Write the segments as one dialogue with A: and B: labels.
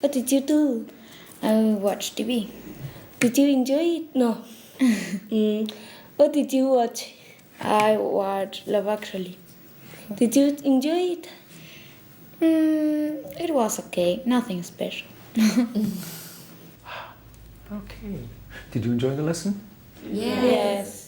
A: What did you do?
B: I watch TV.
A: Did you enjoy it? No. What did you watch?
B: I watch Love Actually.
A: Did you enjoy it?
B: It was okay, nothing special.
C: Okay. Did you enjoy the lesson?
A: Yes.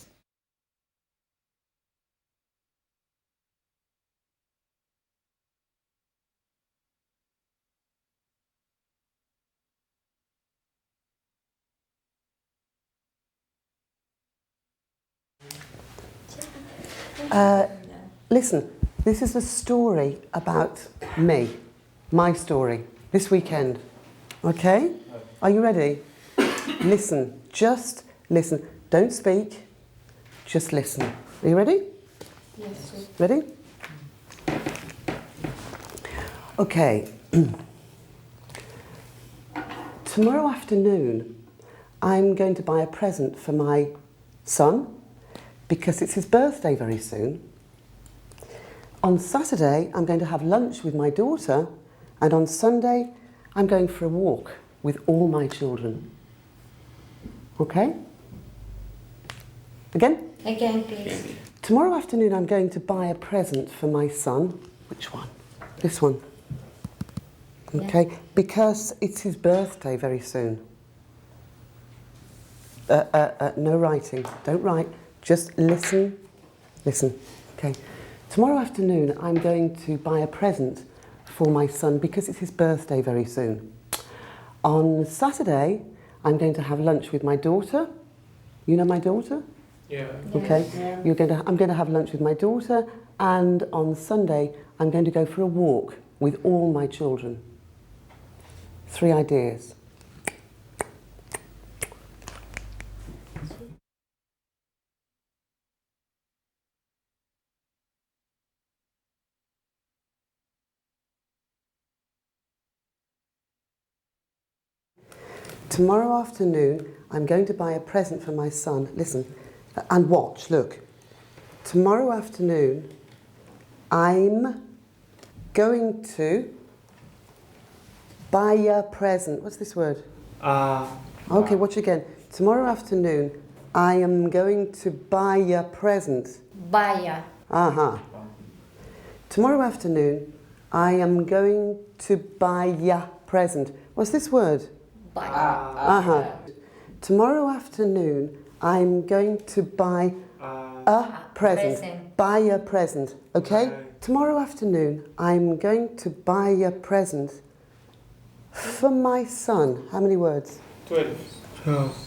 D: Listen, this is a story about me, my story, this weekend. Okay? Are you ready? Listen, just listen. Don't speak, just listen. Are you ready?
A: Yes.
D: Ready? Okay. Tomorrow afternoon, I'm going to buy a present for my son because it's his birthday very soon. On Saturday, I'm going to have lunch with my daughter, and on Sunday, I'm going for a walk with all my children. Okay? Again?
B: Again, please.
D: Tomorrow afternoon, I'm going to buy a present for my son. Which one? This one. Okay? Because it's his birthday very soon. No writing. Don't write. Just listen. Listen. Okay. Tomorrow afternoon, I'm going to buy a present for my son because it's his birthday very soon. On Saturday, I'm going to have lunch with my daughter. You know my daughter?
C: Yeah.
D: Okay.
A: Yeah.
D: I'm going to have lunch with my daughter, and on Sunday, I'm going to go for a walk with all my children. 3 ideas. Tomorrow afternoon, I'm going to buy a present for my son. Listen, and watch, look. Tomorrow afternoon, I'm going to buy a present. What's this word? Okay, watch again. Tomorrow afternoon, I am going to buy a present.
B: Vaya.
D: Tomorrow afternoon, I am going to buy a present. What's this word?
B: Vaya.
D: Tomorrow afternoon, I'm going to buy a present.
B: present.
D: Buy a present, okay? Tomorrow afternoon, I'm going to buy a present for my son. How many words?
C: 12.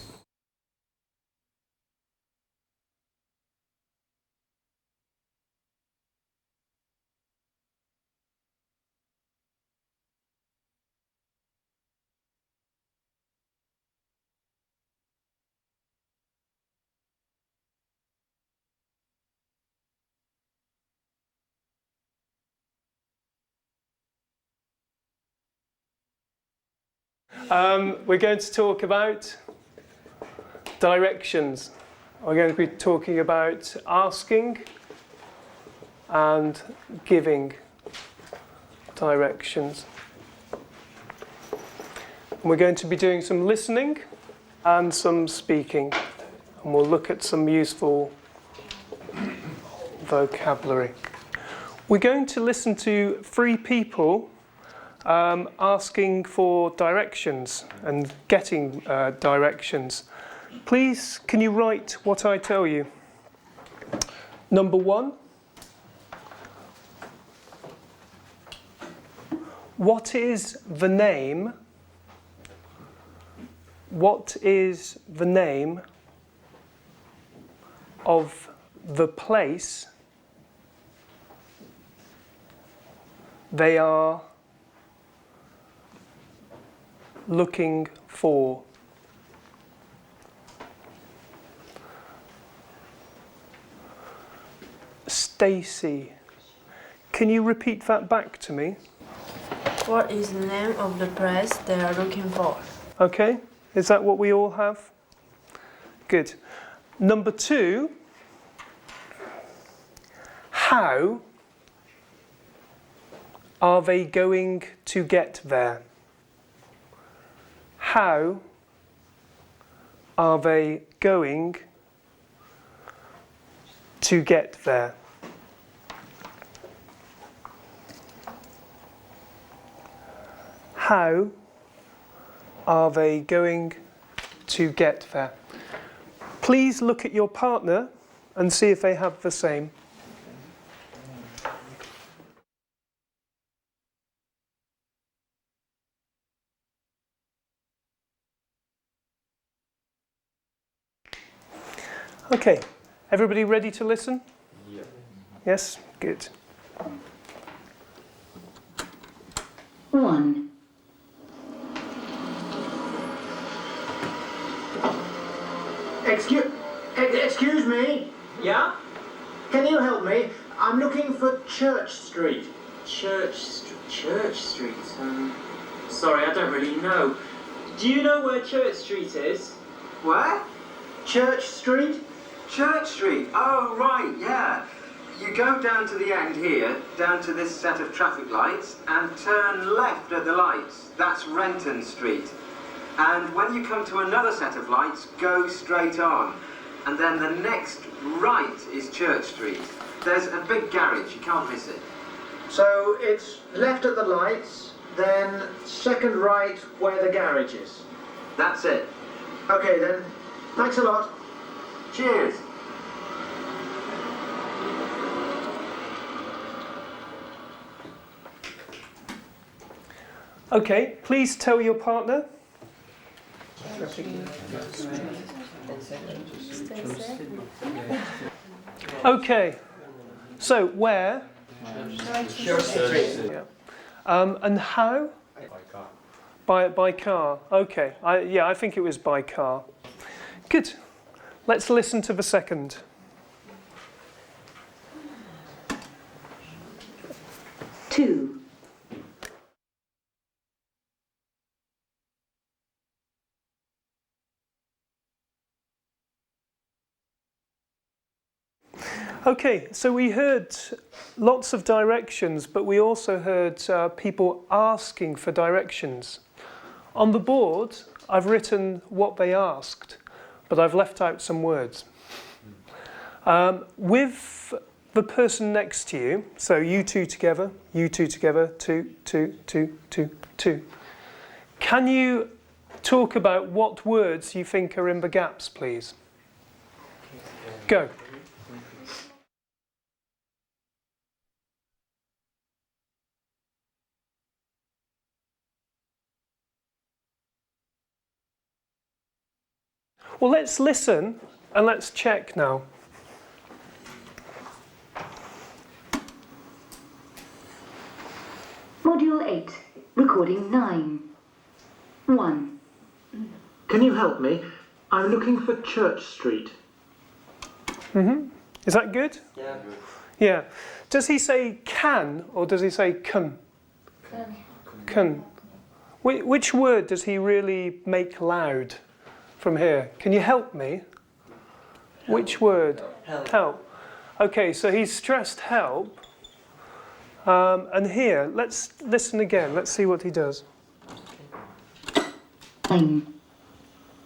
C: We're going to talk about directions. We're going to be talking about asking and giving directions. And we're going to be doing some listening and some speaking. And we'll look at some useful vocabulary. We're going to listen to 3 people asking for directions and getting directions. Please, can you write what I tell you? Number 1. What is the name? What is the name of the place they are looking for? Stacy, can you repeat that back to me?
E: What is the name of the place they are looking for?
C: Okay, is that what we all have? Good. Number 2, how are they going to get there? how are they going to get there? How are they going to get there? Please look at your partner and see if they have the same. Okay, everybody ready to listen? Yeah. Yes, good.
F: 1.
G: Excuse me?
H: Yeah?
G: Can you help me? I'm looking for Church Street.
H: Church Street? Sorry, I don't really know. Do you know where Church Street is?
G: Where? Church Street?
I: Church Street, oh right, yeah. You go down to the end here, down to this set of traffic lights, and turn left at the lights. That's Renton Street. And when you come to another set of lights, go straight on. And then the next right is Church Street. There's a big garage, you can't miss it.
G: So it's left at the lights, then second right where the garage is.
I: That's it.
G: Okay then. Thanks a lot.
I: Cheers.
C: Okay, please tell your partner. Okay, so where? Yeah. And how? By car. Okay, I think it was by car. Good. Let's listen to the second.
F: Two.
C: Okay, so we heard lots of directions, but we also heard people asking for directions. On the board, I've written what they asked, but I've left out some words. With the person next to you, so you two together, two, two, two, two, two. Can you talk about what words you think are in the gaps, please? Go. Well, let's listen and let's check now.
F: Module 8. Recording 9. 1.
G: Can you help me? I'm looking for Church Street.
C: Is that good?
B: Yeah.
C: Yeah. Does he say can or does he say can? Can. Which word does he really make loud from here? Can you help me? Help. Which word? Help. Okay, so he's stressed help. And here, let's listen again. Let's see what he does.
F: 9.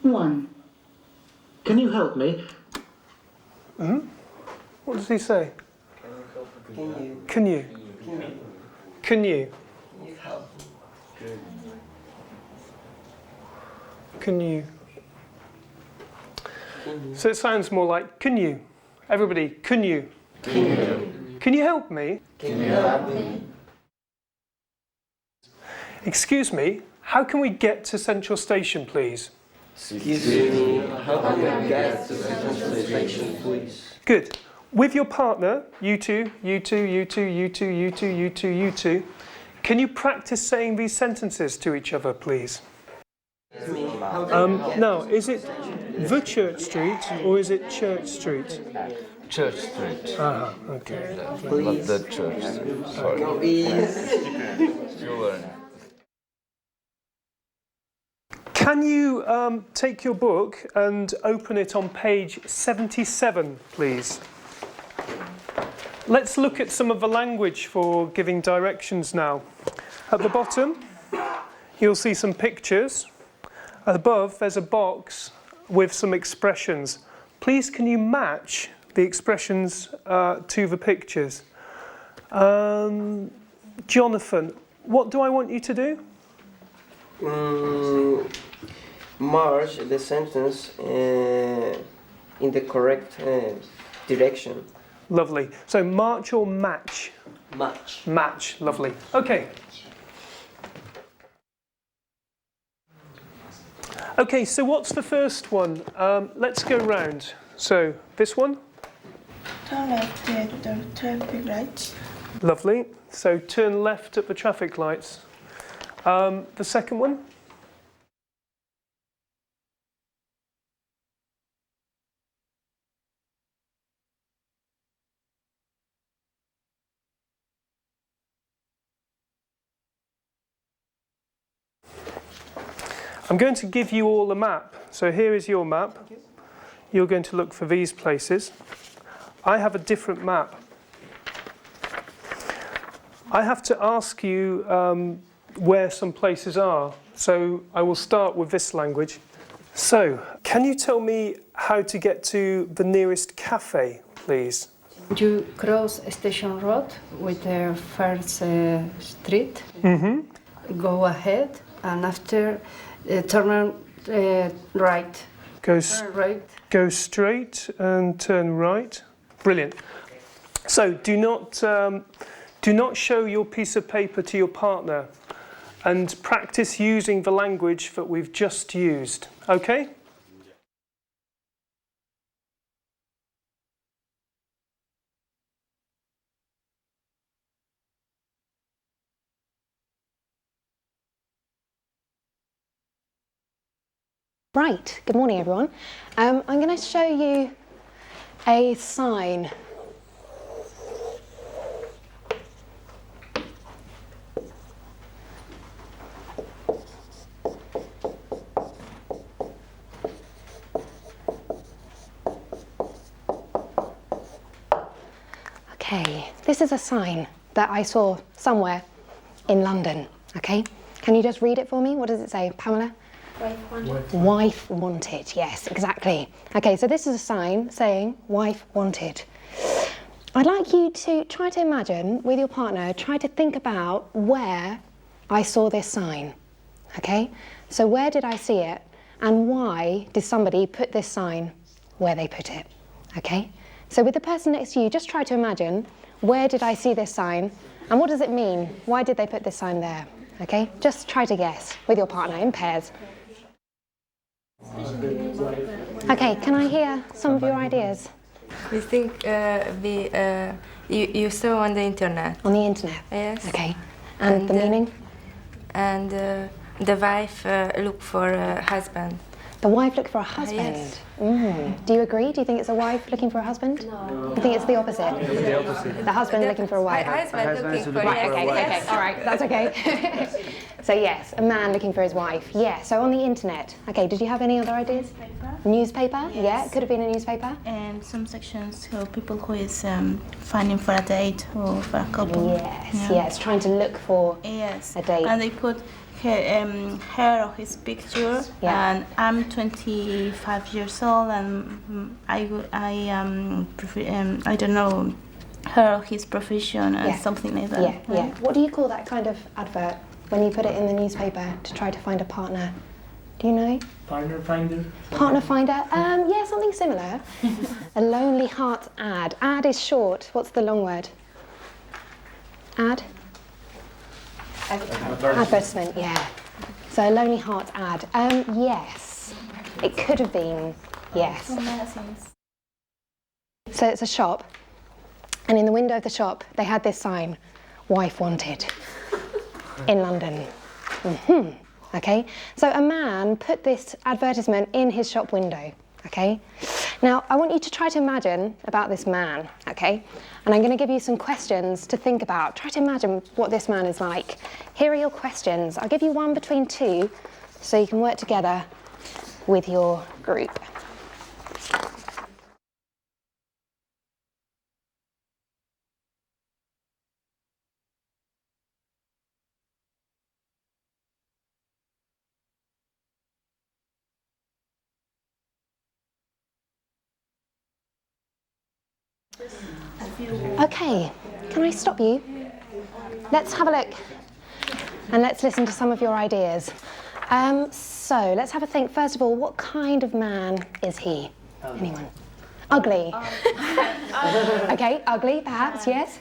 F: 1.
G: Can you help me?
C: What does he say? Can you? Can you? Can you? So it sounds more like can you? Everybody, can you? Can you help me?
B: Can you help me?
C: Excuse me, how can we get to Central Station, please?
J: Excuse me, how can we get to Central Station, please?
C: Good. With your partner, you two, can you practice saying these sentences to each other, please? Now, is it the Church Street or is it Church Street?
J: Church Street.
C: Ah, okay.
J: Not the Church Street. Sorry. You learn.
C: Can you take your book and open it on page 77, please? Let's look at some of the language for giving directions now. At the bottom, you'll see some pictures. Above, there's a box with some expressions. Please, can you match the expressions to the pictures? Jonathan, what do I want you to do?
J: March the sentence in the correct direction.
C: Lovely. So march or match?
J: Match.
C: Match. Lovely. Okay. Okay, so what's the first one? Let's go round. So this one?
E: Turn left at the traffic lights.
C: Lovely. So turn left at the traffic lights. The second one? I'm going to give you all a map. So here is your map. You're going to look for these places. I have a different map. I have to ask you where some places are. So I will start with this language. So, can you tell me how to get to the nearest cafe, please?
K: You cross Station Road with the first street. Go ahead, and after turn right. Turn right.
C: Go straight and turn right. Brilliant. So do not show your piece of paper to your partner, and practice using the language that we've just used. Okay?
L: Right, good morning everyone. I'm going to show you a sign. Okay, this is a sign that I saw somewhere in London, okay? Can you just read it for me? What does it say, Pamela?
E: Wife wanted.
L: Wife wanted, yes, exactly. Okay, so this is a sign saying wife wanted. I'd like you to try to imagine with your partner, try to think about where I saw this sign, okay? So where did I see it, and why did somebody put this sign where they put it, okay? So with the person next to you, just try to imagine, where did I see this sign, and what does it mean? Why did they put this sign there, okay? Just try to guess with your partner in pairs. Okay, can I hear some of your ideas?
E: We think you saw on the internet.
L: On the internet?
E: Yes.
L: Okay. And the meaning?
E: And the wife looked for a husband.
L: The wife looked for a husband?
E: Yes.
L: Do you agree? Do you think it's a wife looking for a husband?
E: No.
L: You think it's the opposite?
J: It's the opposite.
L: The husband looking for a wife?
E: Husband looking for
L: Right, okay, all right, that's okay. So yes, a man looking for his wife. Yeah, so on the internet. Okay, did you have any other ideas? Newspaper?
M: Yes.
L: Yeah, it could have been a newspaper.
M: And some sections for people who is finding for a date or for a couple.
L: Yes, yes, trying to look for a date.
M: And they put her or his picture, and I'm 25 years old, and I don't know her or his profession and something like that.
L: Yeah, yeah. What do you call that kind of advert when you put it in the newspaper to try to find a partner? Do you know?
H: Partner finder?
L: Partner finder? Yeah, something similar. A lonely heart ad. Ad is short. What's the long word? Ad? Advertisement, yeah. So a lonely heart ad. Yes. It could have been, yes. So it's a shop, and in the window of the shop they had this sign, wife wanted, in London. Okay, so a man put this advertisement in his shop window, okay? Now, I want you to try to imagine about this man, okay? And I'm going to give you some questions to think about. Try to imagine what this man is like. Here are your questions. I'll give you one between two so you can work together with your group. Okay, can I stop you? Let's have a look and let's listen to some of your ideas. So let's have a think. First of all, what kind of man is he? Anyone? Ugly. Okay, ugly, perhaps, yes?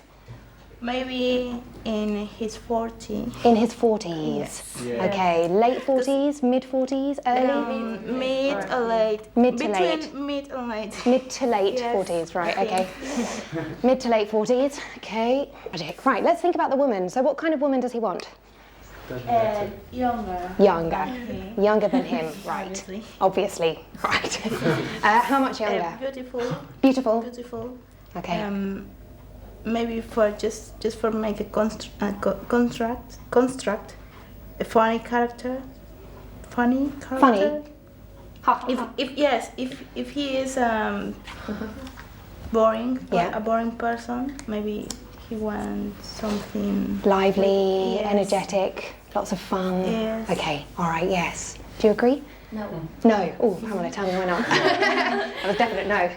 M: Maybe in his 40s.
L: In his 40s.
M: Yes.
L: Okay, late 40s, mid 40s, early?
M: Mid or late.
L: Mid to
M: Between
L: late.
M: mid and late.
L: Mid to late
M: Yes.
L: 40s, right, okay. Mid to late 40s, okay. Right, let's think about the woman. So what kind of woman does he want?
M: Younger.
L: Younger.
M: Okay.
L: Younger than him, right. Obviously, right. How much younger?
M: Beautiful.
L: Beautiful?
M: Beautiful.
L: Okay.
M: Maybe for just for make a construct a funny character. Funny character.
L: Funny?
M: If he is boring,
L: Yeah.
M: a boring person, maybe he wants something
L: Lively,
M: Yes.
L: energetic, lots of fun.
M: Yes.
L: Okay, all right, yes. Do you agree?
E: No.
L: No. Oh, Pamela, tell me why not. That was a definite no.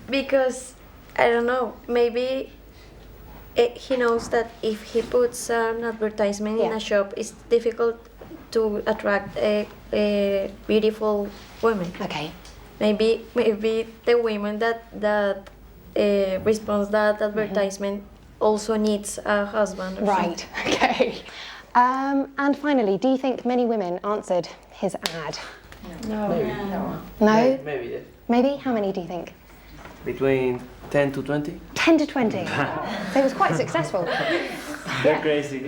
E: Because, I don't know, maybe he knows that if he puts an advertisement in
L: Yeah.
E: a shop, it's difficult to attract a beautiful women.
L: Okay.
E: Maybe the women that responds that advertisement also needs a husband. Or
L: Right, okay. And finally, do you think many women answered his ad?
E: No.
J: Maybe.
L: No?
J: Maybe, yeah.
L: Maybe? How many do you think?
J: Between 10 to 20.
L: 10 to 20. So it was quite successful.
J: They're crazy.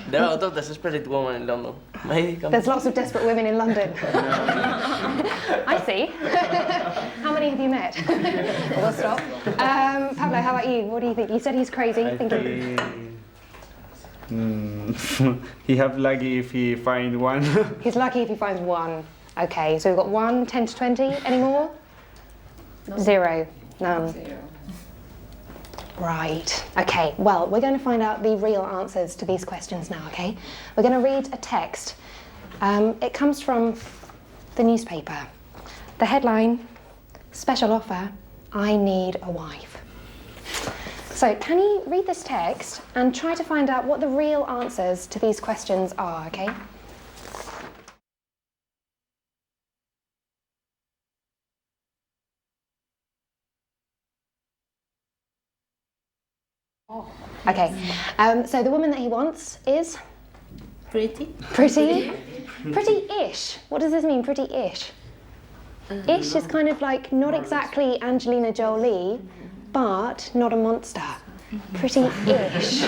J: There are a lot of desperate women in London. Maybe.
L: There's lots of desperate women in London. I see. How many have you met? We'll stop. Pablo, how about you? What do you think? You said he's crazy.
N: He have lucky if he find one.
L: He's lucky if he finds one. Okay, so we've got 1, 10 to 20. Any more?
E: No.
L: 0. None.
E: 0.
L: Right. Okay, well, we're going to find out the real answers to these questions now, okay? We're going to read a text. It comes from the newspaper. The headline, special offer, I need a wife. So can you read this text and try to find out what the real answers to these questions are, okay? Okay, so the woman that he wants is?
M: Pretty.
L: Pretty? Pretty-ish. What does this mean, pretty-ish? Ish is kind of like not exactly Angelina Jolie, but not a monster. Pretty-ish.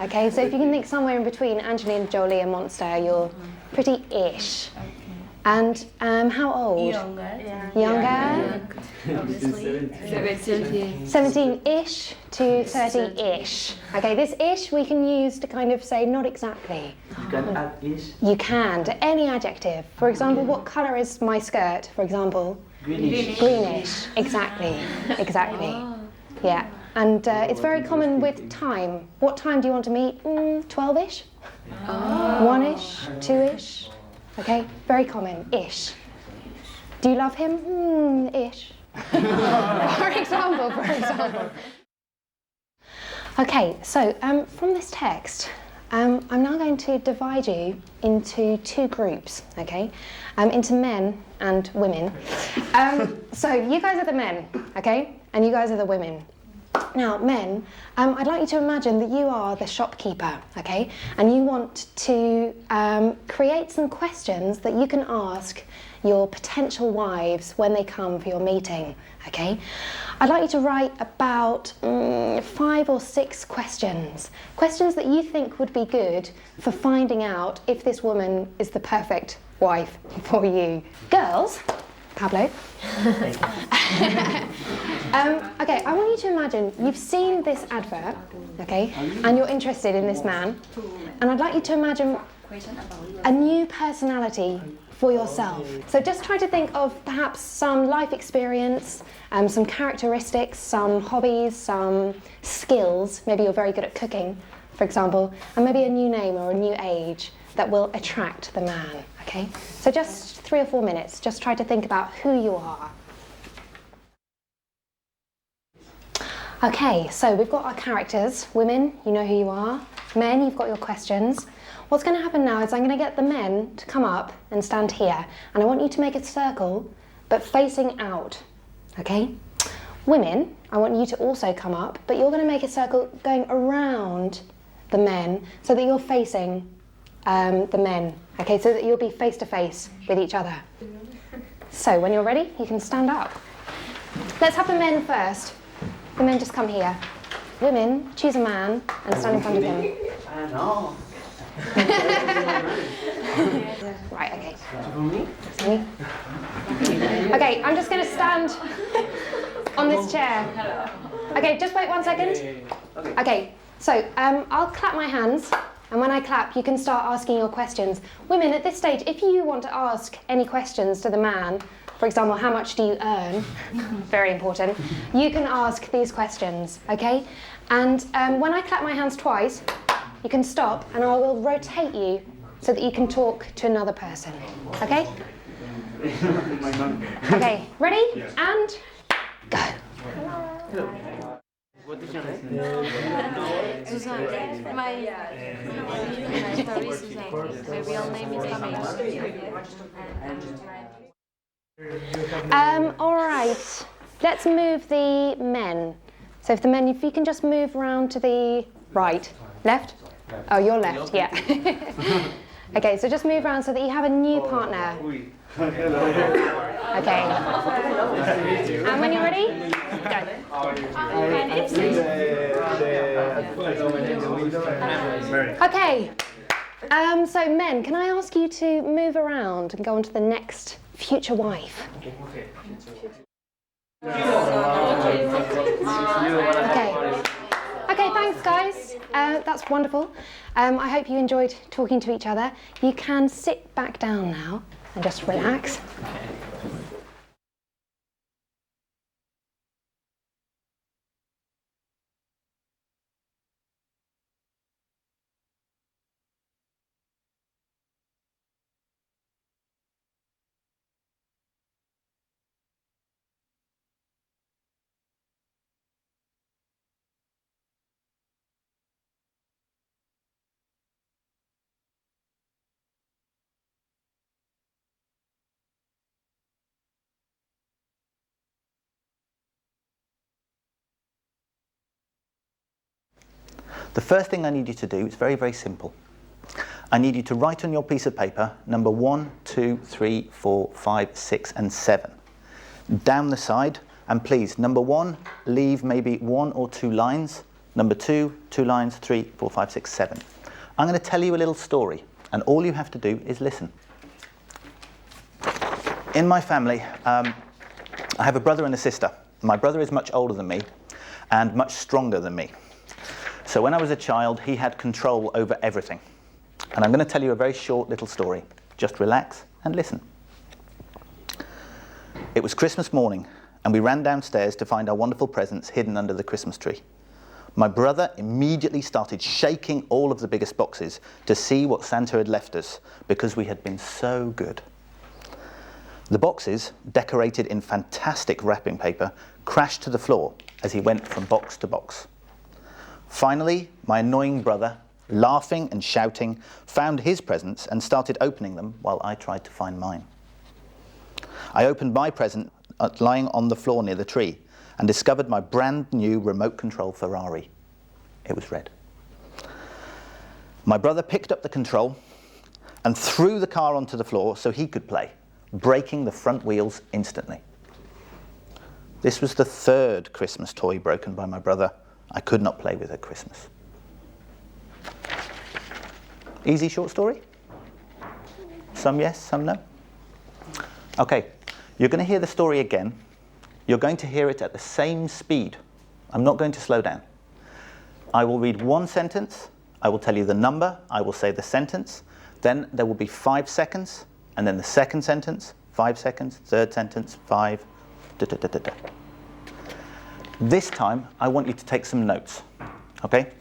L: Okay, so if you can think somewhere in between Angelina Jolie and monster, you're pretty-ish. And how old?
M: Younger.
L: Younger?
M: Obviously.
L: 17-ish to 30-ish. Okay, this ish we can use to kind of say not exactly.
J: You can add ish.
L: You can, to any adjective. For example, what colour is my skirt, for example?
J: Greenish.
L: Greenish, exactly, exactly. Yeah, and it's very common with time. What time do you want to meet? 12-ish? 1-ish? 2-ish? Okay, very common, ish. Do you love him? Ish. For example. Okay, so from this text, I'm now going to divide you into 2 groups, okay? Into men and women. So you guys are the men, okay? And you guys are the women. Now, men, I'd like you to imagine that you are the shopkeeper, okay? And you want to create some questions that you can ask your potential wives when they come for your meeting, okay? I'd like you to write about 5 or 6 questions. Questions that you think would be good for finding out if this woman is the perfect wife for you. Girls, Pablo. Okay, I want you to imagine you've seen this advert, okay, and you're interested in this man, and I'd like you to imagine a new personality for yourself. So just try to think of perhaps some life experience, some characteristics, some hobbies, some skills. Maybe you're very good at cooking, for example, and maybe a new name or a new age that will attract the man, okay? So just 3 or 4 minutes, just try to think about who you are. Okay, so we've got our characters. Women, you know who you are. Men, you've got your questions. What's going to happen now is I'm going to get the men to come up and stand here, and I want you to make a circle, but facing out, okay? Women, I want you to also come up, but you're going to make a circle going around the men so that you're facing the men, okay? So that you'll be face to face with each other. So when you're ready, you can stand up. Let's have the men first. The men just come here. Women, choose a man and stand in front of him. Right, okay. Me? Okay, I'm just going to stand on this chair. Okay, just wait 1 second. Okay, so I'll clap my hands, and when I clap, you can start asking your questions. Women, at this stage, if you want to ask any questions to the man, for example, how much do you earn? Very important. You can ask these questions, okay? And when I clap my hands twice, you can stop, and I will rotate you so that you can talk to another person, okay? Okay, ready? Yes. And go.
O: What is your name?
E: Susan. My story is Susan. My real name is Pamela.
L: All right, let's move the men. So if the men, if you can just move around to the right. Left? Oh, you're left, yeah. Okay, so just move around so that you have a new partner. Okay. And when you're ready, go. Okay. So men, can I ask you to move around and go on to the next future wife? Okay. Okay, thanks guys. That's wonderful. I hope you enjoyed talking to each other. You can sit back down now and just relax.
P: The first thing I need you to do is very, very simple. I need you to write on your piece of paper number 1, 2, 3, 4, 5, 6 and 7 down the side, and please, number 1, leave maybe 1 or 2 lines, number 2, 2 lines, 3, 4, 5, 6, 7. I'm going to tell you a little story, and all you have to do is listen. In my family, I have a brother and a sister. My brother is much older than me and much stronger than me. So when I was a child, he had control over everything. And I'm going to tell you a very short little story. Just relax and listen. It was Christmas morning, and we ran downstairs to find our wonderful presents hidden under the Christmas tree. My brother immediately started shaking all of the biggest boxes to see what Santa had left us, because we had been so good. The boxes, decorated in fantastic wrapping paper, crashed to the floor as he went from box to box. Finally, my annoying brother, laughing and shouting, found his presents and started opening them while I tried to find mine. I opened my present lying on the floor near the tree and discovered my brand new remote control Ferrari. It was red. My brother picked up the control and threw the car onto the floor so he could play, breaking the front wheels instantly. This was the 3rd Christmas toy broken by my brother. I could not play with at Christmas. Easy short story? Some yes, some no? Okay, you're going to hear the story again. You're going to hear it at the same speed. I'm not going to slow down. I will read one sentence, I will tell you the number, I will say the sentence, then there will be 5 seconds, and then the second sentence, 5 seconds, third sentence, 5, da-da-da-da-da. This time, I want you to take some notes, okay?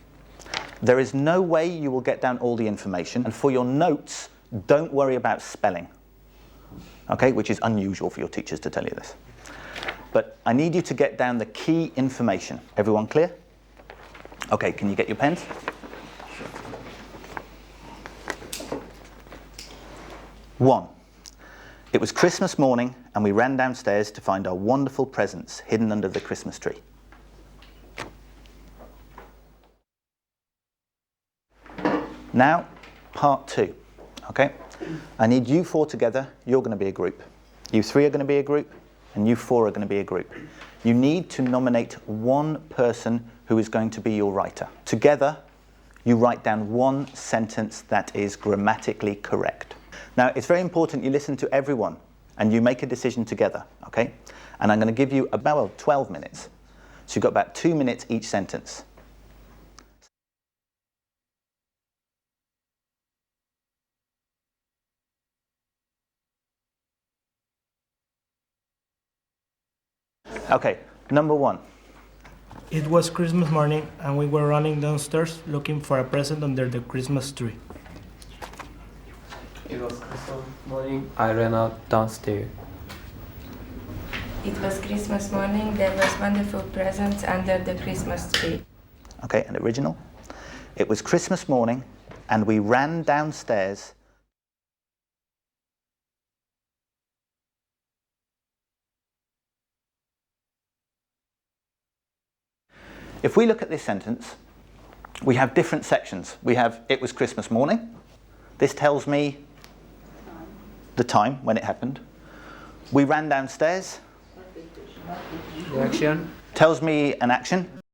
P: There is no way you will get down all the information, and for your notes, don't worry about spelling, okay? Which is unusual for your teachers to tell you this. but I need you to get down the key information. Everyone clear? Okay, can you get your pens? One, it was Christmas morning and we ran downstairs to find our wonderful presents hidden under the Christmas tree. Now, part two, okay? I need you four together, you're going to be a group. You three are going to be a group, and you four are going to be a group. You need to nominate one person who is going to be your writer. Together, you write down one sentence that is grammatically correct. Now, it's very important you listen to everyone and you make a decision together, okay? And I'm going to give you about 12 minutes. So you've got about 2 minutes each sentence. Okay, number one.
O: It was Christmas morning and we were running downstairs looking for a present under the Christmas tree.
J: It was Christmas morning. I ran out downstairs.
Q: It was Christmas morning. There was wonderful presents under the Christmas tree.
P: Okay, and original. It was Christmas morning and we ran downstairs. If we look at this sentence, we have different sections. We have, it was Christmas morning. This tells me the time when it happened. We ran downstairs.
J: The action.
P: Tells me an action.